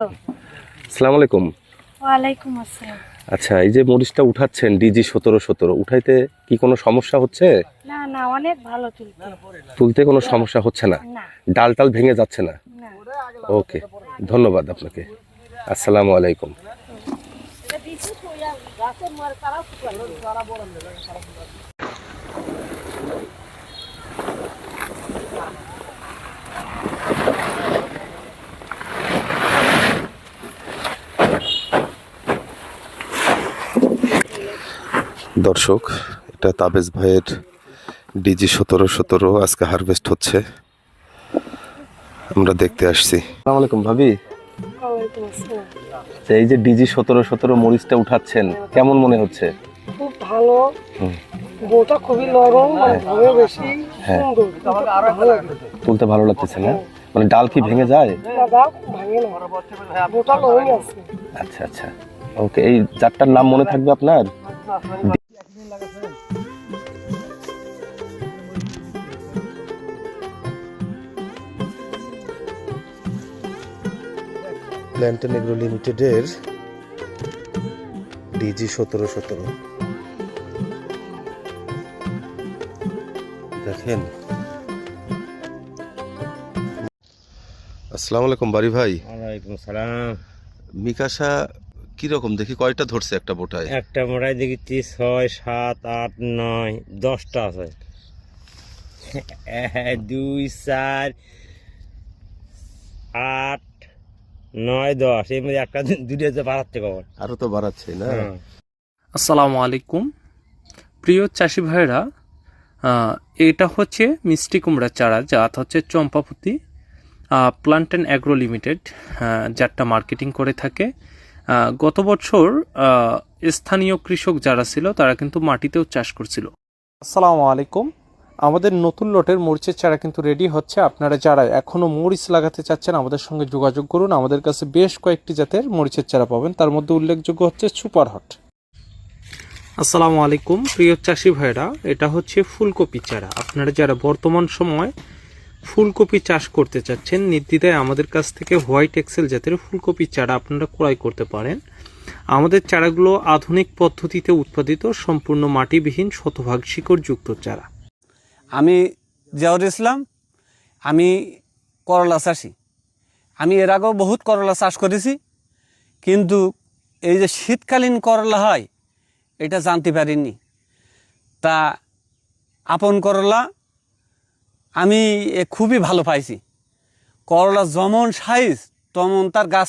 আসসালামু আলাইকুম। ওয়ালাইকুম আসসালাম। আচ্ছা, এই যে মরিচটা উঠাচ্ছেন ডিজি 1717, উঠাইতে কি কোনো সমস্যা হচ্ছে? না না, অনেক ভালো তুলতে কোনো সমস্যা হচ্ছে না? না ডাল টাল ভেঙে যাচ্ছে না? না। ওকে, ধন্যবাদ আপনাকে। আসসালামু আলাইকুম। দর্শক, এটা তাবেজ ভাইয়ের ডিজি 1717 আজকে হারভেস্ট হচ্ছে, আমরা দেখতে আসছি। আসসালামু আলাইকুম ভাবি। ওয়ালাইকুম আসসালাম। এই যে ডিজি 1717 মরিচটা উঠাচ্ছেন, কেমন মনে হচ্ছে? খুব ভালো, গোটা খুবই নরম, ভালো বেশি হ্যাঁ, সুন্দর, ভালো লাগে। তুলতে ভালো লাগতেছে না? মানে ডাল কি ভেঙে যায়? না, দাও ভাঙে না, গোটা নরম আছে। আচ্ছা আচ্ছা, ওকে। এই জাতটার নাম মনে থাকবে আপনার? প্ল্যান্টন এগ্রো লিমিটেডের ডিজি 1717 দেখেন। আসসালামু আলাইকুম বাড়ি ভাই। ওয়ালাইকুম সালাম। মিকাশা কিরকম দেখি, কয়টা ধরছে একটা বোটায়? একটা মোটাই দেখেছি 6, 7, 8, 9, 10টা আছে। 2, 4, 8, 9, 10 এর মধ্যে একটা দুটো যে বাড়াচ্ছে খবর। আরো তো বাড়াচ্ছে না? আসসালামু আলাইকুম প্রিয় চাষি ভাইরা, এটা হচ্ছে মিষ্টি কুমড়ার চারা, জাত হচ্ছে চম্পাপতি। প্ল্যান্টন অ্যাগ্রো লিমিটেড যারটা মার্কেটিং করে থাকে। গত বছর স্থানীয় কৃষক যারা ছিল তারা কিন্তু মাটিতেও চাষ করছিল। আসসালামু আলাইকুম, আমাদের নতুন লটের মরিচের চারা কিন্তু রেডি হচ্ছে। আপনারা যারা এখনও মরিচ লাগাতে চাচ্ছেন আমাদের সঙ্গে যোগাযোগ করুন। আমাদের কাছে বেশ কয়েকটি জাতের মরিচের চারা পাবেন, তার মধ্যে উল্লেখযোগ্য হচ্ছে সুপার হট। আসসালামু আলাইকুম প্রিয় চাষি ভাইরা, এটা হচ্ছে ফুলকপি চারা। আপনারা যারা বর্তমান সময় ফুলকপি চাষ করতে চাচ্ছেন, নির্দ্বিধায় আমাদের কাছ থেকে হোয়াইট এক্সেল জাতের ফুলকপি চারা আপনারা ক্রয় করতে পারেন। আমাদের চারাগুলো আধুনিক পদ্ধতিতে উৎপাদিত, সম্পূর্ণ মাটিবিহীন শতভাগ শিকড়যুক্ত চারা। আমি জিয়াউর ইসলাম, আমি করলা চাষি। আমি এর আগেও বহুত করলা চাষ করেছি, কিন্তু এই যে শীতকালীন করলা হয় এটা জানতে পারিনি। তা আপন করলা আমি খুবই ভালো পাইছি। করলা যেমন সাইজ তেমন তার গাছ